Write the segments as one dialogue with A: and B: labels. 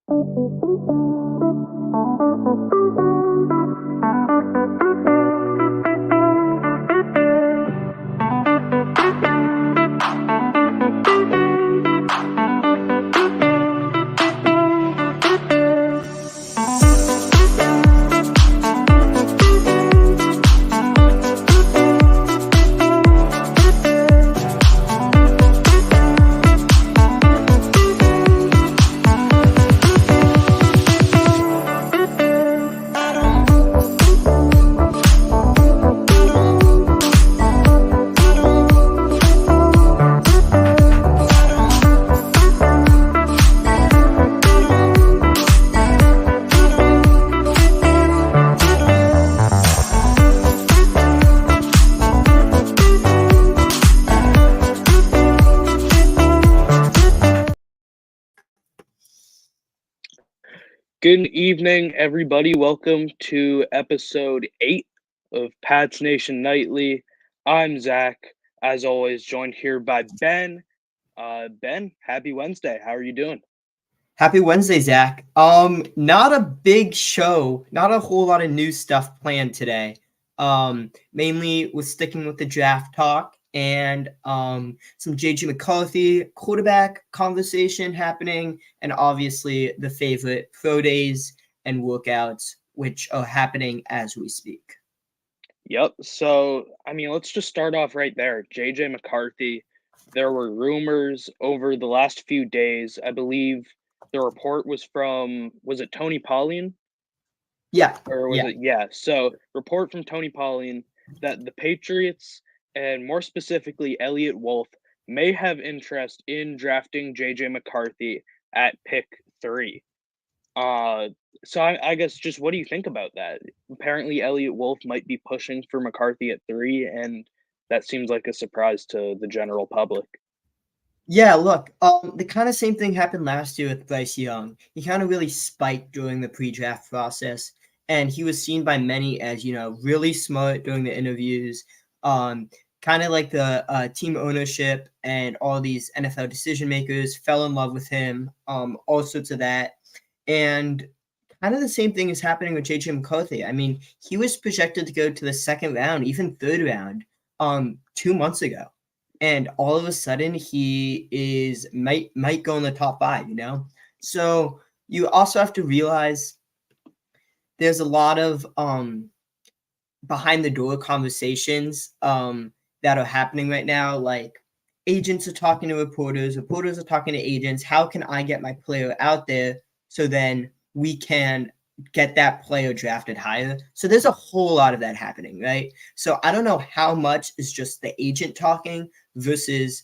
A: Good evening, everybody. Welcome to episode 8 of Pats Nation Nightly. I'm Zach, as always, joined here by Ben. Ben, happy Wednesday. How are you doing?
B: Happy Wednesday, Zach. Not a big show, not a whole lot of new stuff planned today. Mainly was sticking with the draft talk and some JJ McCarthy quarterback conversation happening, and obviously the favorite pro days and workouts, which are happening as we speak.
A: Yep. So, let's just start off right there. JJ McCarthy, there were rumors over the last few days. I believe the report was was it Tony Pauline?
B: Yeah.
A: Or was it? Yeah. So, report from Tony Pauline that the Patriots, and more specifically Elliott Wolf, may have interest in drafting JJ McCarthy at pick 3. So I guess just what do you think about that? Apparently, Elliott Wolf might be pushing for McCarthy at 3, and that seems like a surprise to the general public.
B: Yeah, look, the kind of same thing happened last year with Bryce Young. He kind of really spiked during the pre-draft process, and he was seen by many as, really smart during the interviews. Kind of like the team ownership and all these NFL decision makers fell in love with him, all sorts of that. And kind of the same thing is happening with JJ McCarthy. I mean, he was projected to go to the second round, even third round, 2 months ago. And all of a sudden he might go in the top 5, So you also have to realize there's a lot of behind the door conversations that are happening right now. Like agents are talking to reporters are talking to agents. How can I get my player out there so then we can get that player drafted higher? So there's a whole lot of that happening, right? So I don't know how much is just the agent talking versus,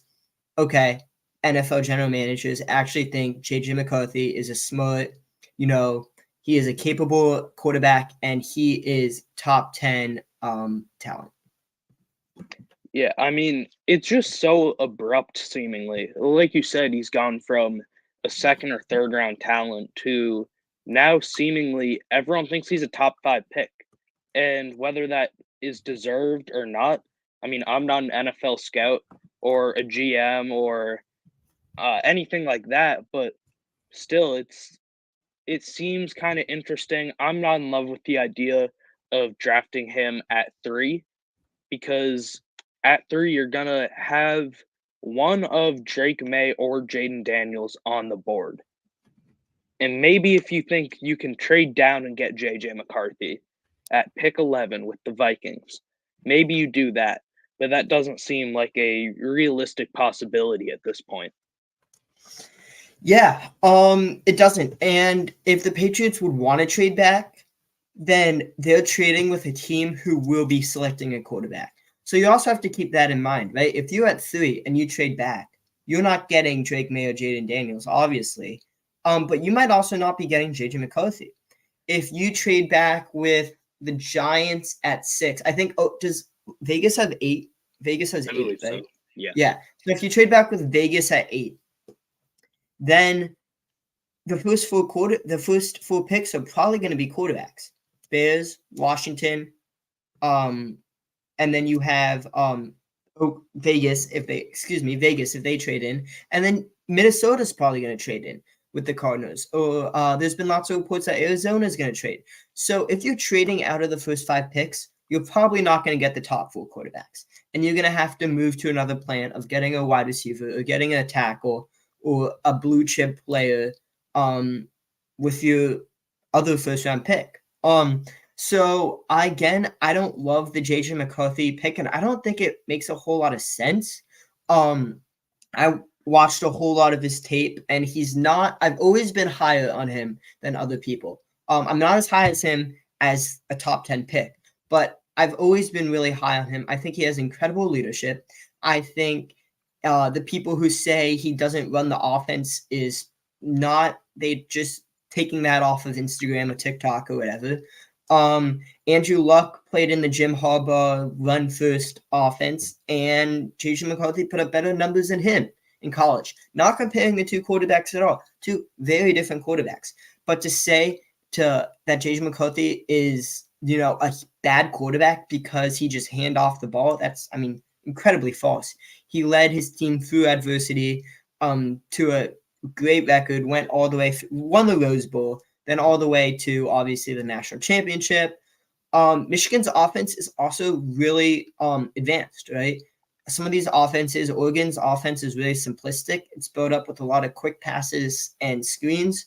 B: okay, NFL general managers actually think JJ McCarthy is a smart, he is a capable quarterback and he is top 10 talent.
A: Yeah, it's just so abrupt, seemingly. Like you said, he's gone from a second or third round talent to now seemingly everyone thinks he's a top 5 pick. And whether that is deserved or not, I'm not an NFL scout or a GM or anything like that, but still, it seems kind of interesting. I'm not in love with the idea of drafting him at 3 because at 3 you're gonna have one of Drake May or Jaden Daniels on the board. And maybe if you think you can trade down and get JJ McCarthy at pick 11 with the Vikings, maybe you do that, but that doesn't seem like a realistic possibility at this point.
B: Yeah, it doesn't. And if the Patriots would want to trade back, then they're trading with a team who will be selecting a quarterback. So you also have to keep that in mind, right? If you're at 3 and you trade back, you're not getting Drake May or Jaden Daniels, obviously. But you might also not be getting JJ McCarthy. If you trade back with the Giants at 6, I think, does Vegas have 8? Vegas has 8, right?
A: So. Yeah.
B: Yeah. So if you trade back with Vegas at 8, then the first 4 picks are probably going to be quarterbacks. Bears, Washington, and then you have Vegas if they trade in, and then Minnesota's probably going to trade in. with the Cardinals, or there's been lots of reports that Arizona is going to trade. So if you're trading out of the first 5 picks, you're probably not going to get the top 4 quarterbacks, and you're going to have to move to another plan of getting a wide receiver or getting a tackle or a blue chip player with your other first round pick. So I don't love the JJ McCarthy pick, and I don't think it makes a whole lot of sense. I watched a whole lot of his tape, and I've always been higher on him than other people. I'm not as high as him as a top 10 pick, but I've always been really high on him. I think he has incredible leadership. I think the people who say he doesn't run the offense is not, they just taking that off of Instagram or TikTok or whatever. Andrew Luck played in the Jim Harbaugh run first offense, and JJ McCarthy put up better numbers than him in college. Not comparing the two quarterbacks at all, two very different quarterbacks. But to say that JJ McCarthy is, a bad quarterback because he just hand off the ball, that's, incredibly false. He led his team through adversity to a great record, went all the way, won the Rose Bowl, then all the way to obviously the national championship. Michigan's offense is also really advanced, right? Some of these offenses, Oregon's offense is really simplistic. It's built up with a lot of quick passes and screens.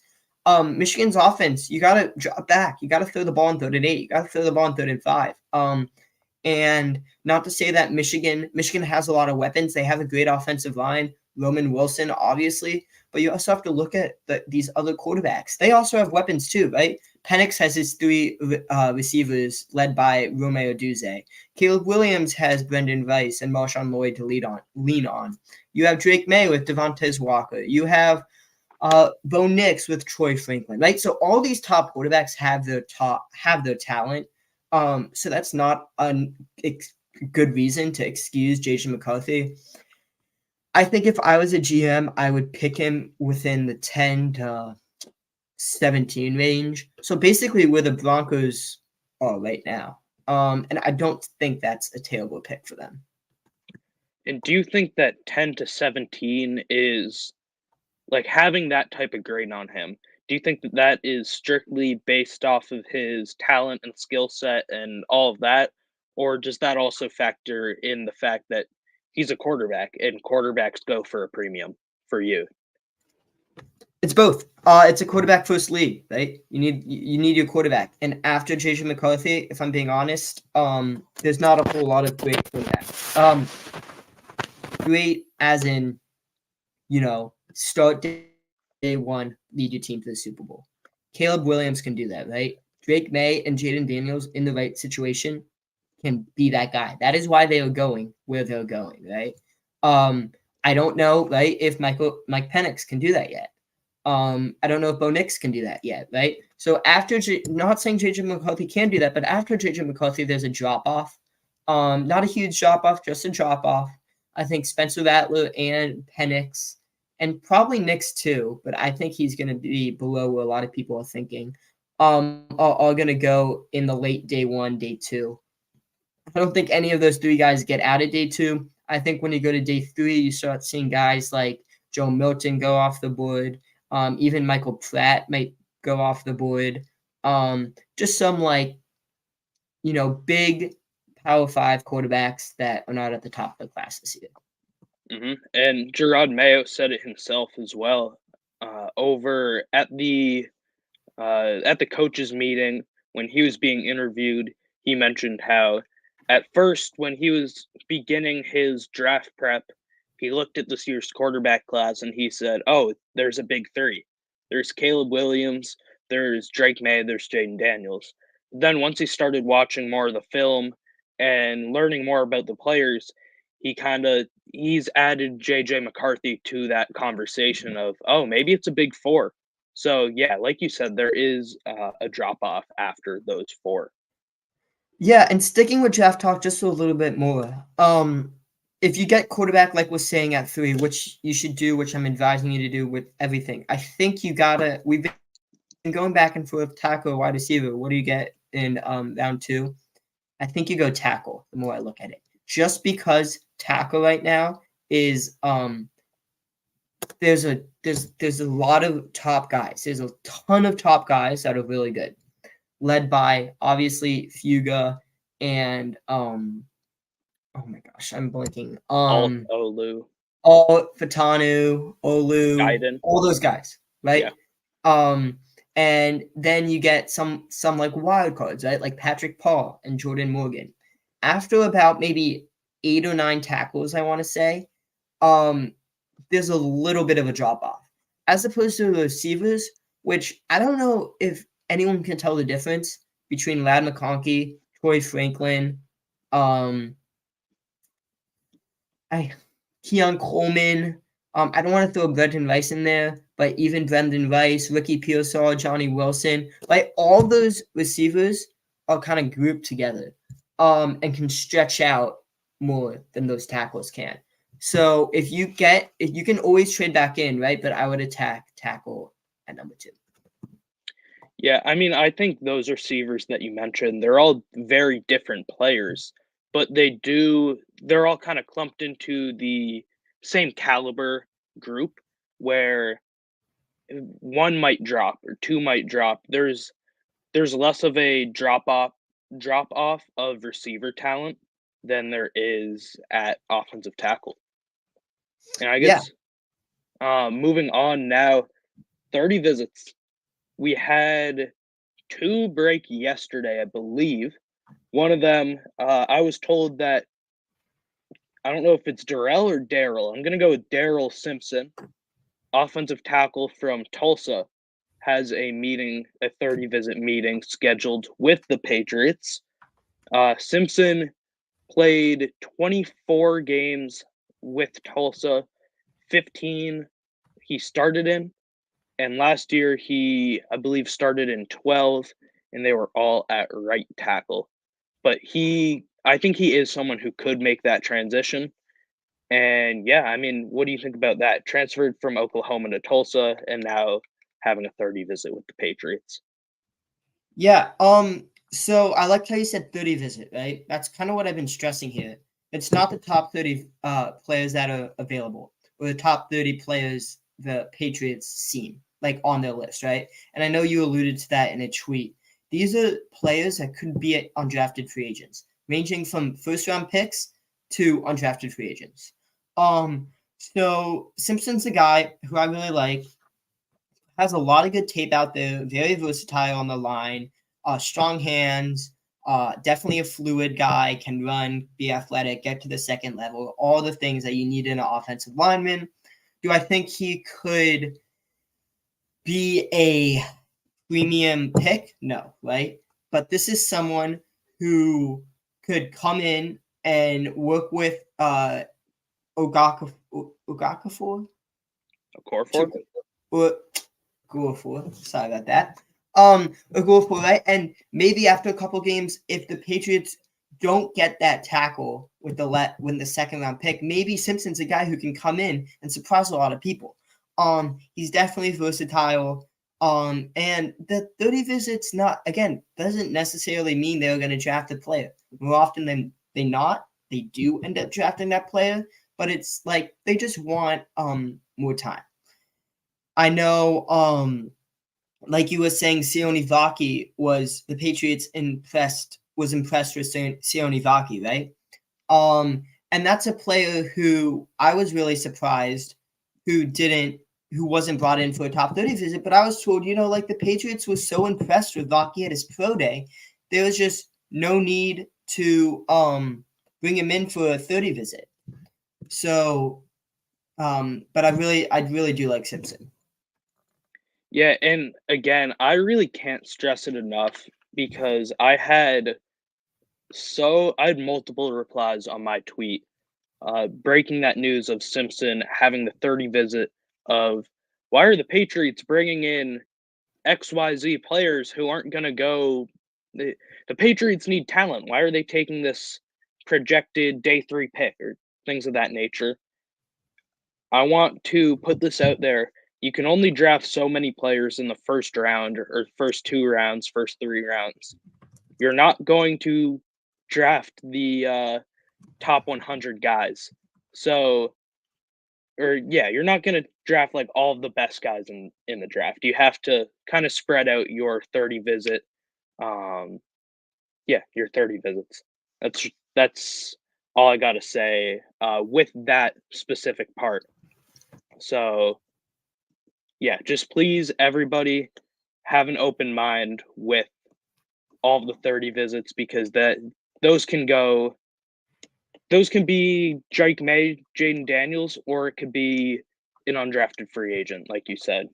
B: Michigan's offense, you got to drop back. You got to throw the ball in 3rd and 8. You got to throw the ball in 3rd and 5. And not to say that Michigan has a lot of weapons. They have a great offensive line. Roman Wilson, obviously. But you also have to look at these other quarterbacks. They also have weapons too, right? Penix has his 3 receivers led by Romeo Duze. Caleb Williams has Brendan Rice and Marshawn Lloyd to lean on. You have Drake May with Devontae Walker. You have Bo Nix with Troy Franklin, right? So all these top quarterbacks have their talent. So that's not a good reason to excuse JJ McCarthy. I think if I was a GM, I would pick him within the 10 to 17 range. So basically where the Broncos are right now. And I don't think that's a terrible pick for them.
A: And do you think that 10 to 17 is like having that type of grade on him? Do you think that is strictly based off of his talent and skill set and all of that? Or does that also factor in the fact that he's a quarterback and quarterbacks go for a premium for you?
B: It's both. It's a quarterback first league, right? You need your quarterback. And after JJ McCarthy, if I'm being honest, there's not a whole lot of great quarterbacks. Great as in, start day 1, lead your team to the Super Bowl. Caleb Williams can do that, right? Drake May and Jaden Daniels in the right situation can be that guy. That is why they are going where they're going, right? I don't know, right, if Mike Penix can do that yet. I don't know if Bo Nix can do that yet, right? So after, not saying JJ McCarthy can do that, but after JJ McCarthy, there's a drop-off. Not a huge drop-off, just a drop-off. I think Spencer Rattler and Penix, and probably Nix too, but I think he's going to be below where a lot of people are thinking, are going to go in the late day 1, day 2. I don't think any of those 3 guys get out of day 2. I think when you go to day 3, you start seeing guys like Joe Milton go off the board. Even Michael Pratt might go off the board. Just some big Power 5 quarterbacks that are not at the top of the class this year.
A: And Gerard Mayo said it himself as well over at the coaches meeting when he was being interviewed. He mentioned how at first when he was beginning his draft prep, he looked at this year's quarterback class and he said, "Oh, there's a big 3. There's Caleb Williams, there's Drake May, there's Jaden Daniels." Then once he started watching more of the film and learning more about the players, he's added JJ McCarthy to that conversation of, oh, maybe it's a big 4. So yeah, like you said, there is a drop off after those 4.
B: Yeah, and sticking with draft talk just a little bit more. If you get quarterback, like we're saying at 3, which you should do, which I'm advising you to do with everything, I think we've been going back and forth, tackle or wide receiver. What do you get in round 2? I think you go tackle the more I look at it. Just because tackle right now is there's a lot of top guys. There's a ton of top guys that are really good, led by obviously Fuga and oh my gosh, I'm blanking.
A: Olu,
B: All Fatanu, Olu,
A: Gaiden.
B: all those guys,
A: Yeah.
B: right? And then you get some like wild cards, right? Like Patrick Paul and Jordan Morgan. After about maybe 8 or 9 tackles, I want to say, there's a little bit of a drop off. As opposed to the receivers, which I don't know if anyone can tell the difference between Lad McConkey, Troy Franklin, um, Keon Coleman. I don't want to throw Brendan Rice in there, but even Brendan Rice, Ricky Pearsall, Johnny Wilson, like all those receivers are kind of grouped together, and can stretch out more than those tackles can. So if you can always trade back in, right? But I would attack tackle at number 2.
A: Yeah, I mean, I think those receivers that you mentioned, they're all very different players, but they're all kind of clumped into the same caliber group where one might drop or two might drop. There's less of a drop off of receiver talent than there is at offensive tackle. And I
B: Yeah,
A: guess moving on now, 30 visits. We had 2 break yesterday, I believe. One of them, I was told that I don't know if it's Darrell or Daryl. I'm gonna go with Daryl Simpson, offensive tackle from Tulsa, has a 30 visit meeting scheduled with the Patriots. Simpson played 24 games with Tulsa, 15 he started in, and last year he, I believe, started in 12, and they were all at right tackle. But I think he is someone who could make that transition. And yeah, I mean, what do you think about that? Transferred from Oklahoma to Tulsa and now having a 30 visit with the Patriots.
B: yeah. So I like how you said 30 visit, right? That's kind of what I've been stressing here. It's not the top 30 players that are available or the top 30 players the Patriots seen, like on their list, right? And I know you alluded to that in a tweet. These are players that could be undrafted free agents, ranging from first round picks to undrafted free agents. So Simpson's a guy who I really like, has a lot of good tape out there, very versatile on the line, strong hands, definitely a fluid guy, can run, be athletic, get to the second level, all the things that you need in an offensive lineman. Do I think he could be a premium pick? No, right? But this is someone who could come in and work with Okafor
A: A core
B: to
A: four?
B: go for. Sorry about that. A go for right, and maybe after a couple games, if the Patriots don't get that tackle with when the second round pick, maybe Simpson's a guy who can come in and surprise a lot of people. He's definitely versatile. And the 30 visits doesn't necessarily mean they're going to draft a player. More often than they do end up drafting that player, but it's like they just want more time. I know, like you were saying, Sione Vaki was the Patriots was impressed with Sione Vaki, right? And that's a player who I was really surprised who wasn't brought in for a top 30 visit, but I was told, like the Patriots was so impressed with Vaki at his pro day, there was just no need to bring him in for a 30 visit. So, but I really do like Simpson.
A: Yeah, and again, I really can't stress it enough because I had multiple replies on my tweet breaking that news of Simpson having the 30 visit of why are the Patriots bringing in XYZ players who aren't going to go. The Patriots need talent. Why are they taking this projected day 3 pick or things of that nature? I want to put this out there. You can only draft so many players in the first round or first 2 rounds, first 3 rounds. You're not going to draft the top 100 guys. So you're not going to draft like all of the best guys in the draft. You have to kind of spread out your 30 visit um your 30 visits. That's all I got to say with that specific part. So, yeah, just please everybody have an open mind with all of the 30 visits because those can go those can be Drake May, Jaden Daniels, or it could be an undrafted free agent, like you said.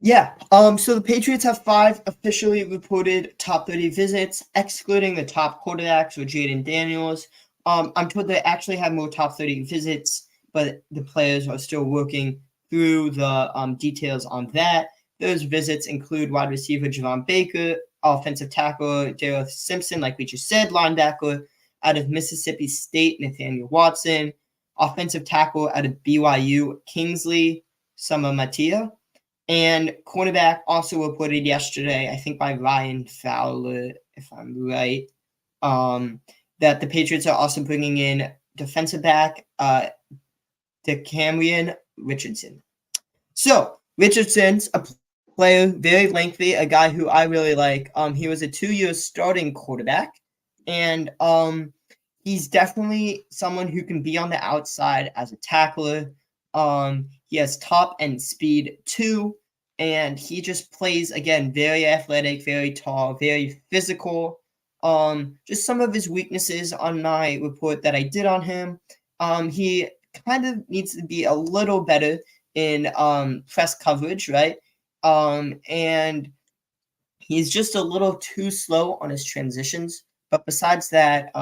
B: Yeah. So the Patriots have 5 officially reported top 30 visits, excluding the top quarterbacks with Jaden Daniels. I'm told they actually have more top 30 visits, but the players are still working through the details on that. Those visits include wide receiver Javon Baker, offensive tackle Darrell Simpson, like we just said, linebacker out of Mississippi State, Nathaniel Watson, offensive tackle out of BYU, Kingsley Samamatia, and cornerback also reported yesterday, I think by Ryan Fowler, if I'm right, that the Patriots are also bringing in defensive back DeCamrion Richardson. So Richardson's a player, very lengthy, a guy who I really like. He was a 2-year starting quarterback, and he's definitely someone who can be on the outside as a tackler. He has top end speed too, and he just plays again very athletic, very tall, very physical. Just some of his weaknesses on my report that I did on him. He kind of needs to be a little better in press coverage, right? And he's just a little too slow on his transitions. But besides that,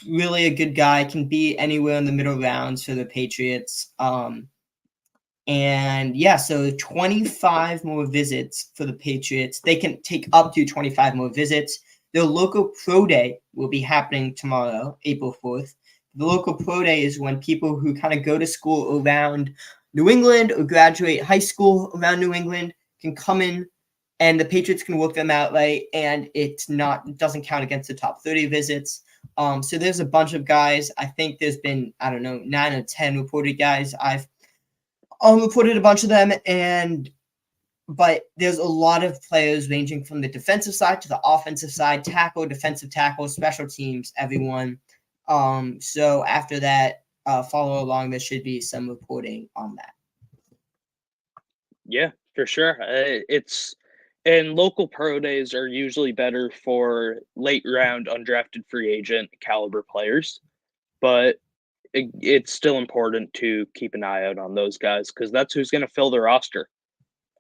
B: really a good guy, can be anywhere in the middle rounds for the Patriots. And yeah, so 25 more visits for the Patriots. They can take up to 25 more visits. Their local pro day will be happening tomorrow, April 4th. The local pro day is when people who kind of go to school around New England or graduate high school around New England can come in and the Patriots can work them out, right? And it doesn't count against the top 30 visits. So there's a bunch of guys. I think there's been, I don't know, 9 or 10 reported guys. I've reported a bunch of them, but there's a lot of players ranging from the defensive side to the offensive side, tackle, defensive tackle, special teams, everyone. So after that, follow along. There should be some reporting on that.
A: Yeah, for sure. And local pro days are usually better for late round undrafted free agent caliber players, but it's still important to keep an eye out on those guys because that's who's going to fill the roster.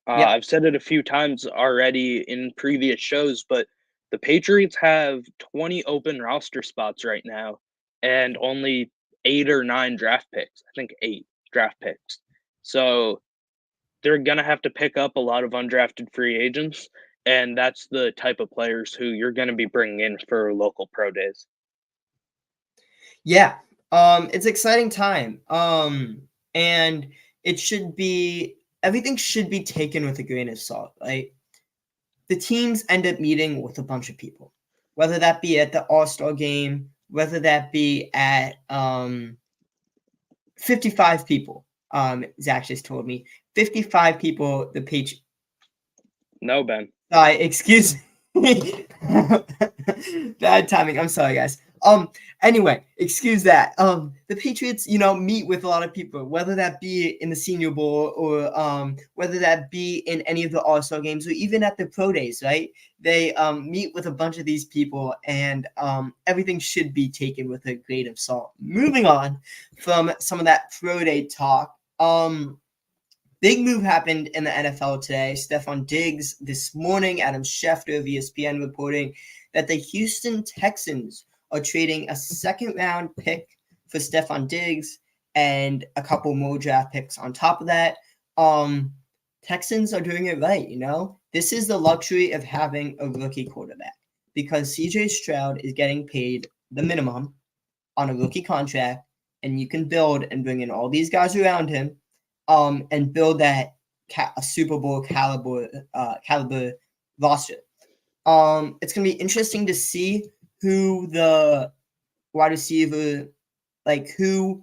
B: Yeah.
A: I've said it a few times already in previous shows, but the Patriots have 20 open roster spots right now and only 8 or 9 draft picks. I think 8 draft picks. So they're going to have to pick up a lot of undrafted free agents, and that's the type of players who you're going to be bringing in for local pro days.
B: Yeah. It's exciting time. And everything should be taken with a grain of salt, right? The teams end up meeting with a bunch of people, whether that be at the All-Star game, whether that be at 55 people. Zach just told me 55 people. The page.
A: No, Ben.
B: Excuse me. Bad timing. I'm sorry, guys. Anyway, excuse that. The Patriots, meet with a lot of people, whether that be in the Senior Bowl or whether that be in any of the All-Star games or even at the pro days, right? They meet with a bunch of these people, and everything should be taken with a grain of salt. Moving on from some of that pro day talk, big move happened in the NFL today. Stefon Diggs this morning, Adam Schefter of ESPN reporting that the Houston Texans are trading a second-round pick for Stefon Diggs and a couple more draft picks on top of that. Texans are doing it right, This is the luxury of having a rookie quarterback because CJ Stroud is getting paid the minimum on a rookie contract, and you can build and bring in all these guys around him and build that a Super Bowl caliber roster. It's going to be interesting to see who the wide receiver, who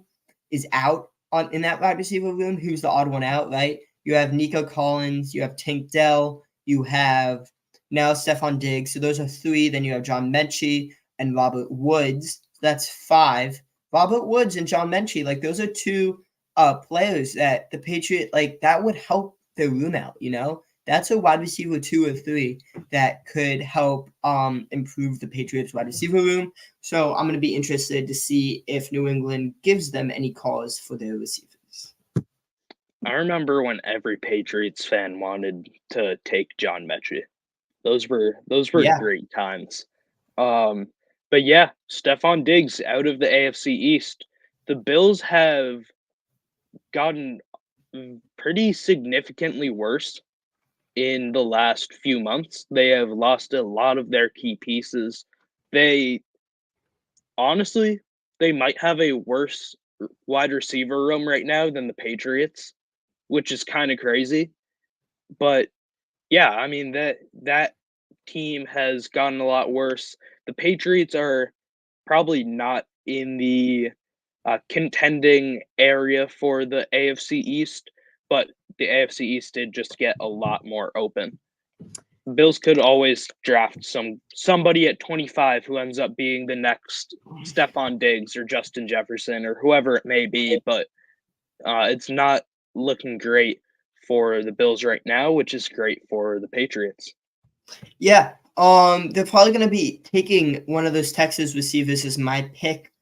B: is out in that wide receiver room, who's the odd one out, right? You have Nico Collins, you have Tank Dell, you have now Stephon Diggs. So those are 3. Then you have John Mechie and Robert Woods. That's 5. Robert Woods and John Mechie, like those are 2 players that the Patriot, like that would help their room out, you know? That's a wide receiver 2 or 3 that could help improve the Patriots wide receiver room. So I'm going to be interested to see if New England gives them any calls for their receivers.
A: I remember when every Patriots fan wanted to take John Mechie. Those were
B: Yeah.
A: great times. But yeah, Stephon Diggs out of the AFC East. The Bills have gotten pretty significantly worse in the last few months. They have lost a lot of their key pieces. They honestly, they might have a worse wide receiver room right now than the Patriots, which is kind of crazy. But yeah, I mean that team has gotten a lot worse. The Patriots are probably not in the contending area for the AFC East, but the AFC East did just get a lot more open. Bills could always draft somebody at 25 who ends up being the next Stephon Diggs or Justin Jefferson or whoever it may be, but it's not looking great for the Bills right now, which is great for the Patriots.
B: Yeah. They're probably going to be taking one of those Texas receivers as my pick,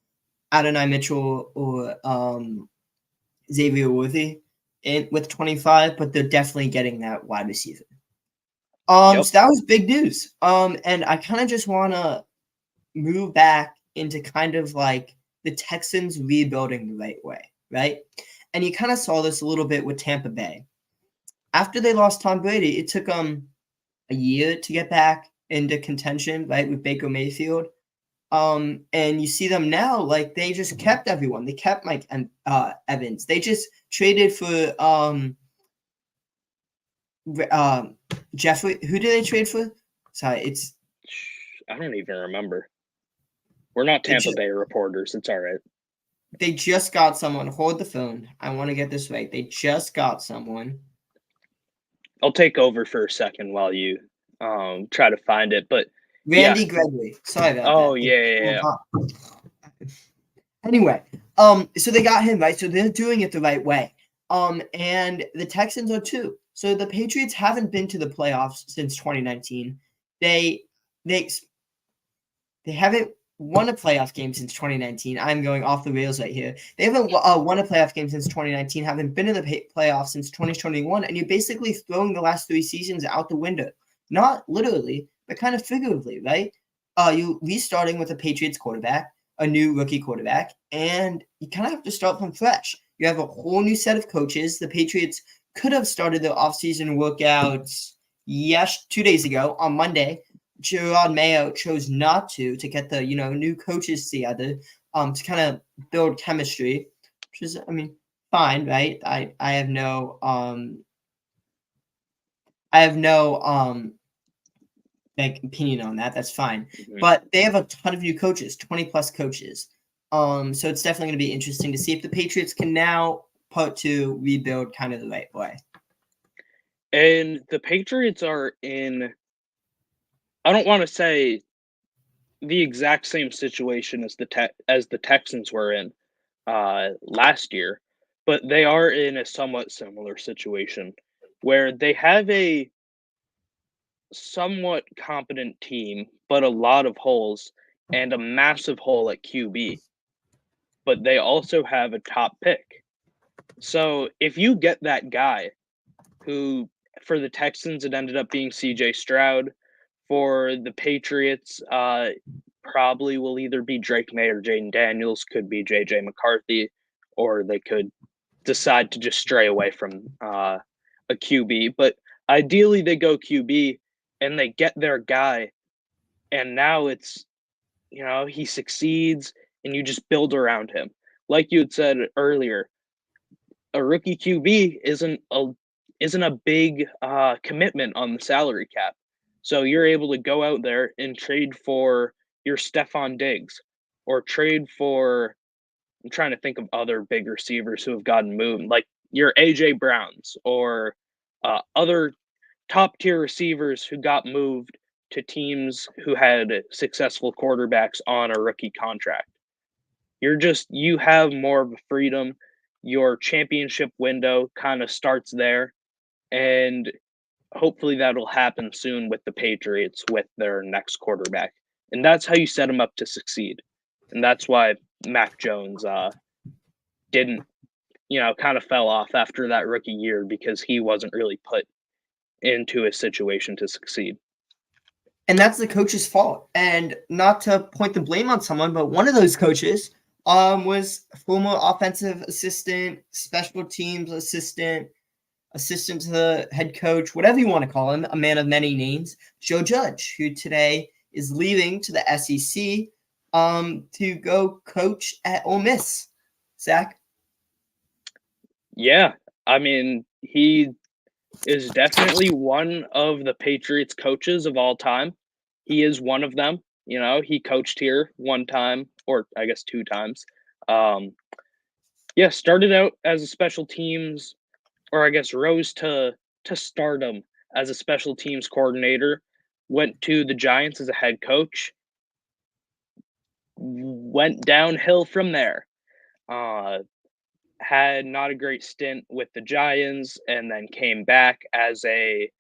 B: Adonai Mitchell or Xavier Worthy with 25, but they're definitely getting that wide receiver.
A: Yep.
B: So that was big news. And I kind of just want to move back into kind of like the Texans rebuilding the right way, right? And you kind of saw this a little bit with Tampa Bay. After they lost Tom Brady, it took a year to get back into contention, right, with Baker Mayfield. And you see them now, like they just kept everyone. They kept Mike and Evans. They just traded for Jeffrey. Who did they trade for? Sorry, it's
A: I don't even remember. We're not Tampa Bay reporters. It's all right.
B: They just got someone. Hold the phone. I want to get this right. They just got someone.
A: I'll take over for a second while you try to find it. But
B: Randy
A: yeah.
B: Gregory. Sorry about that.
A: Oh yeah.
B: Anyway, so they got him, right? So they're doing it the right way. And the Texans are too. So the Patriots haven't been to the playoffs since 2019. They haven't won a playoff game since 2019. I'm going off the rails right here. They haven't won a playoff game since 2019, haven't been in the playoffs since 2021, and you're basically throwing the last 3 seasons out the window. Not literally, but kind of figuratively, right? You restarting with a Patriots quarterback, a new rookie quarterback, and you kind of have to start from fresh. You have a whole new set of coaches. The Patriots could have started their offseason workouts 2 days ago on Monday. Gerard Mayo chose not to get the new coaches together to kind of build chemistry, which is fine, right? I have no like opinion on that. That's fine.
A: Mm-hmm.
B: But they have a ton of new coaches, 20 plus coaches. So it's definitely going to be interesting to see if the Patriots can now put to rebuild kind of the right way.
A: And the Patriots are in, I don't want to say the exact same situation as the Texans were in last year, but they are in a somewhat similar situation where they have a somewhat competent team, but a lot of holes and a massive hole at QB. But they also have a top pick. So if you get that guy who, for the Texans, it ended up being CJ Stroud. For the Patriots, probably will either be Drake May or Jaden Daniels, could be JJ McCarthy, or they could decide to just stray away from a QB. But ideally, they go QB and they get their guy. And now it's, he succeeds and you just build around him. Like you had said earlier, a rookie QB isn't a big commitment on the salary cap. So you're able to go out there and trade for your Stephon Diggs or trade for, I'm trying to think of other big receivers who have gotten moved, like your AJ Browns or other top tier receivers who got moved to teams who had successful quarterbacks on a rookie contract. You have more of a freedom. Your championship window kind of starts there, and hopefully that'll happen soon with the Patriots with their next quarterback. And that's how you set them up to succeed. And that's why Mac Jones didn't, kind of fell off after that rookie year because he wasn't really put into a situation to succeed.
B: And that's the coach's fault. And not to point the blame on someone, but one of those coaches was former offensive assistant, special teams assistant to the head coach, whatever you want to call him, a man of many names, Joe Judge, who today is leaving to the SEC to go coach at Ole Miss. Zach?
A: Yeah, I mean, he is definitely one of the Patriots coaches of all time. He is one of them. He coached here one time, or I guess two times. Started out as a special teams, or I guess rose to stardom as a special teams coordinator. Went to the Giants as a head coach. Went downhill from there. Had not a great stint with the Giants, and then came back as a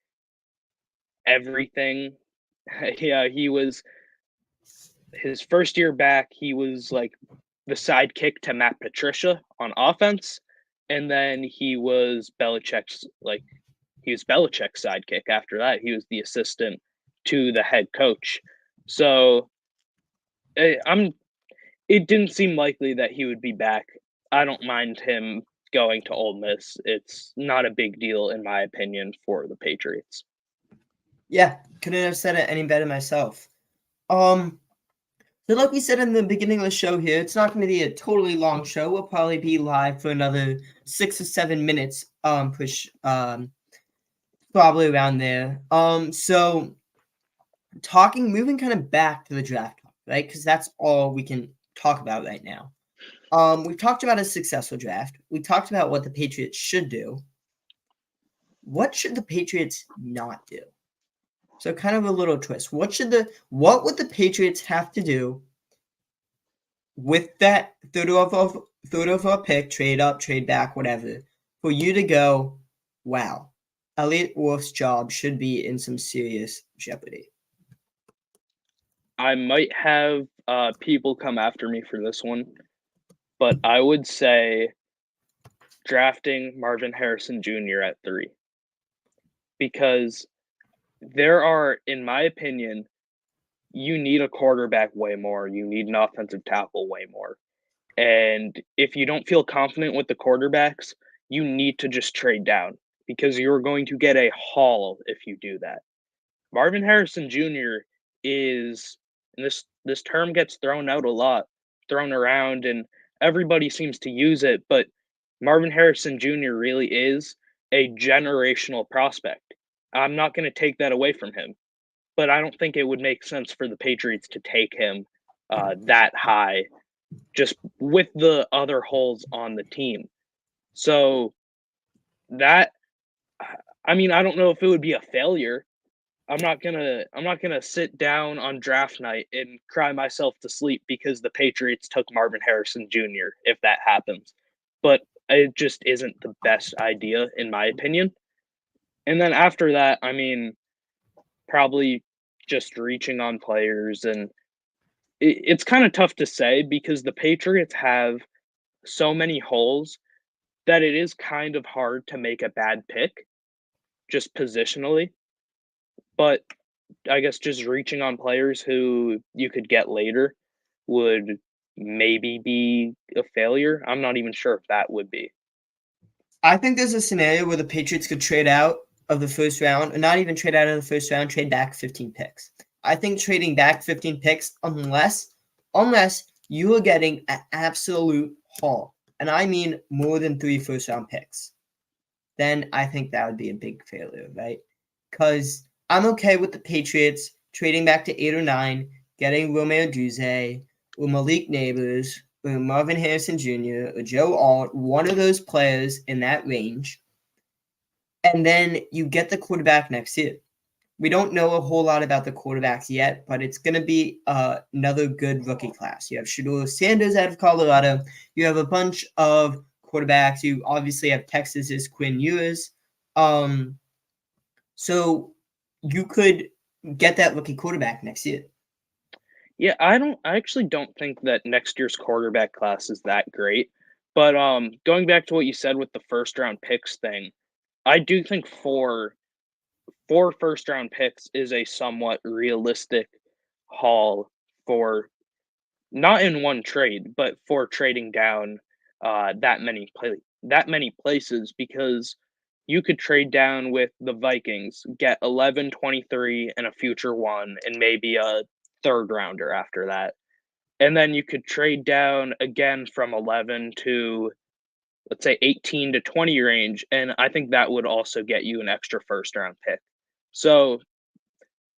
A: everything. Yeah, he was his first year back. He was like the sidekick to Matt Patricia on offense, and then he was Belichick's sidekick. After that, he was the assistant to the head coach. So, it didn't seem likely that he would be back. I don't mind him going to Ole Miss. It's not a big deal, in my opinion, for the Patriots.
B: Yeah, couldn't have said it any better myself. So like we said in the beginning of the show here, it's not going to be a totally long show. We'll probably be live for another 6 or 7 minutes, probably around there. So moving kind of back to the draft, right? Because that's all we can talk about right now. We've talked about a successful draft. We talked about what the Patriots should do. What should the Patriots not do? So kind of a little twist. What would the Patriots have to do with that third overall pick, trade up, trade back, whatever, for you to go, wow, Elliott Wolf's job should be in some serious jeopardy?
A: I might have people come after me for this one, but I would say drafting Marvin Harrison Jr. at 3. Because there are, in my opinion, you need a quarterback way more. You need an offensive tackle way more. And if you don't feel confident with the quarterbacks, you need to just trade down because you're going to get a haul if you do that. Marvin Harrison Jr. is, and this term gets thrown around, and everybody seems to use it, but Marvin Harrison Jr. really is a generational prospect. I'm not going to take that away from him, but I don't think it would make sense for the Patriots to take him that high just with the other holes on the team. So that, I mean, I don't know if it would be a failure. I'm not gonna sit down on draft night and cry myself to sleep because the Patriots took Marvin Harrison Jr. if that happens. But it just isn't the best idea in my opinion. And then after that, I mean, probably just reaching on players, and it's kind of tough to say because the Patriots have so many holes that it is kind of hard to make a bad pick just positionally. But I guess just reaching on players who you could get later would maybe be a failure. I'm not even sure if that would be.
B: I think there's a scenario where the Patriots could trade out of the first round, or not even trade out of the first round, trade back 15 picks. I think trading back 15 picks, unless you are getting an absolute haul, and I mean more than 3 first-round picks, then I think that would be a big failure, right? Because I'm okay with the Patriots trading back to 8 or 9, getting Romeo Duse or Malik Neighbors Marvin Harrison Jr. or Joe Alt, one of those players in that range, and then you get the quarterback next year. We don't know a whole lot about the quarterbacks yet, but it's going to be another good rookie class. You have Shedeur Sanders out of Colorado. You have a bunch of quarterbacks. You obviously have Texas's Quinn Ewers. So you could get that rookie quarterback next year.
A: Yeah, I actually don't think that next year's quarterback class is that great. But going back to what you said with the first round picks thing, I do think four first round picks is a somewhat realistic haul for not in one trade, but for trading down that many places because you could trade down with the Vikings, get 11, 23, and a future one, and maybe a third rounder after that. And then you could trade down again from 11 to, let's say, 18 to 20 range. And I think that would also get you an extra first round pick. So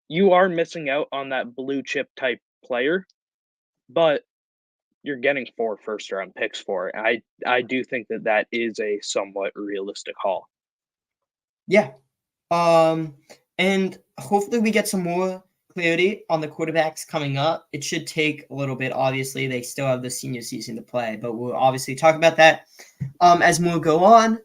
A: you are missing out on that blue chip type player, but you're getting 4 first round picks for it. I do think that that is a somewhat realistic haul.
B: Yeah. And hopefully we get some more clarity on the quarterbacks coming up. It should take a little bit. Obviously, they still have the senior season to play, but we'll obviously talk about that as more go on.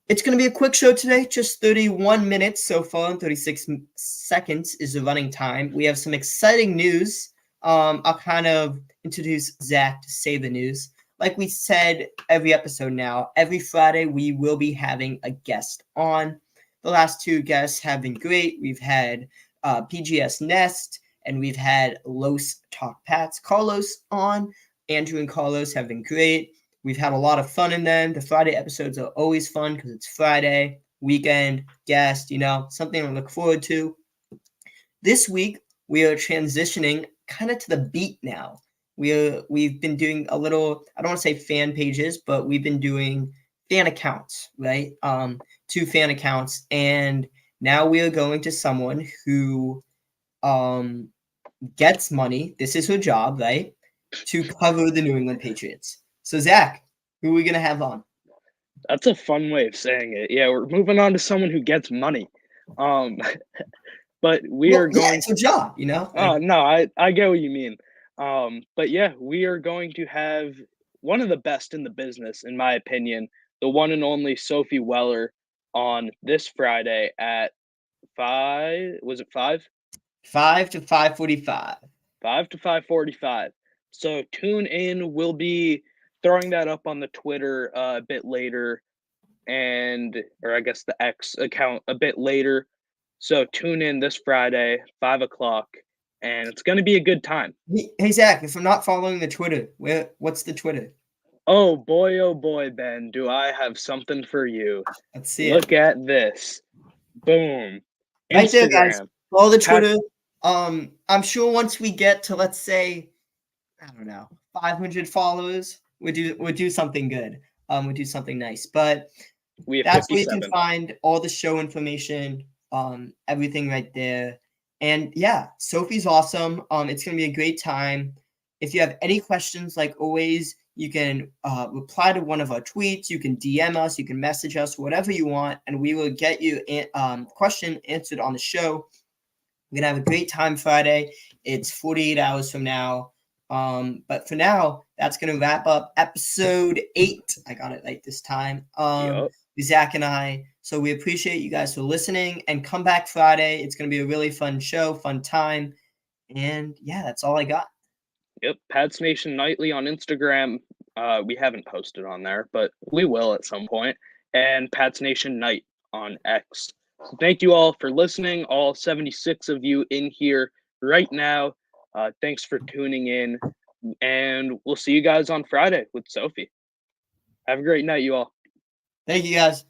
B: It's going to be a quick show today, just 31 minutes so far, and 36 seconds is the running time. We have some exciting news. I'll kind of introduce Zach to say the news. Like we said every episode now, every Friday we will be having a guest on. The last 2 guests have been great. We've had PGS Nest, and we've had Los Talk Pats Carlos on. Andrew and Carlos have been great. We've had a lot of fun in them. The Friday episodes are always fun because it's Friday, weekend, guest, something to look forward to. This week, we are transitioning kind of to the beat now. We've been doing a little, I don't want to say fan pages, but we've been doing fan accounts, right? 2 fan accounts. And now we are going to someone who gets money. This is her job, right? To cover the New England Patriots. So, Zach, who are we going to have on?
A: That's a fun way of saying it. Yeah, we're moving on to someone who gets money. But we are going.
B: Yeah, it's a job,
A: Oh no, I get what you mean. But yeah, we are going to have one of the best in the business, in my opinion, the one and only Sophie Weller, on this Friday at 5. Was it 5?
B: 5 to 5:45.
A: 5 to 5:45. So tune in. We'll be throwing that up on the Twitter a bit later, or I guess the X account a bit later. So tune in this Friday, 5 o'clock, and it's going to be a good time.
B: Hey, Zach, if I'm not following the Twitter, what's the Twitter?
A: Oh boy, Ben, do I have something for you.
B: Let's see
A: Look at this. Boom.
B: Right there, guys. Follow the Twitter. I'm sure once we get to, let's say, I don't know, 500 followers, we'll do something good. We'll do something nice. But that's where you can find all the show information, everything right there. And yeah, Sophie's awesome. It's gonna be a great time. If you have any questions, like always, you can reply to one of our tweets. You can DM us. You can message us, whatever you want, and we will get you question answered on the show. We're gonna have a great time Friday. It's 48 hours from now. But for now, that's gonna wrap up episode 8. I got it right this time.
A: Yep.
B: Zach and I. So we appreciate you guys for listening, and come back Friday. It's gonna be a really fun show, fun time. And yeah, that's all I got.
A: Yep, Pats Nation Nightly on Instagram. We haven't posted on there, but we will at some point. And Pats Nation Night on X. So thank you all for listening, all 76 of you in here right now. Thanks for tuning in, and we'll see you guys on Friday with Sophie. Have a great night, you all.
B: Thank you, guys.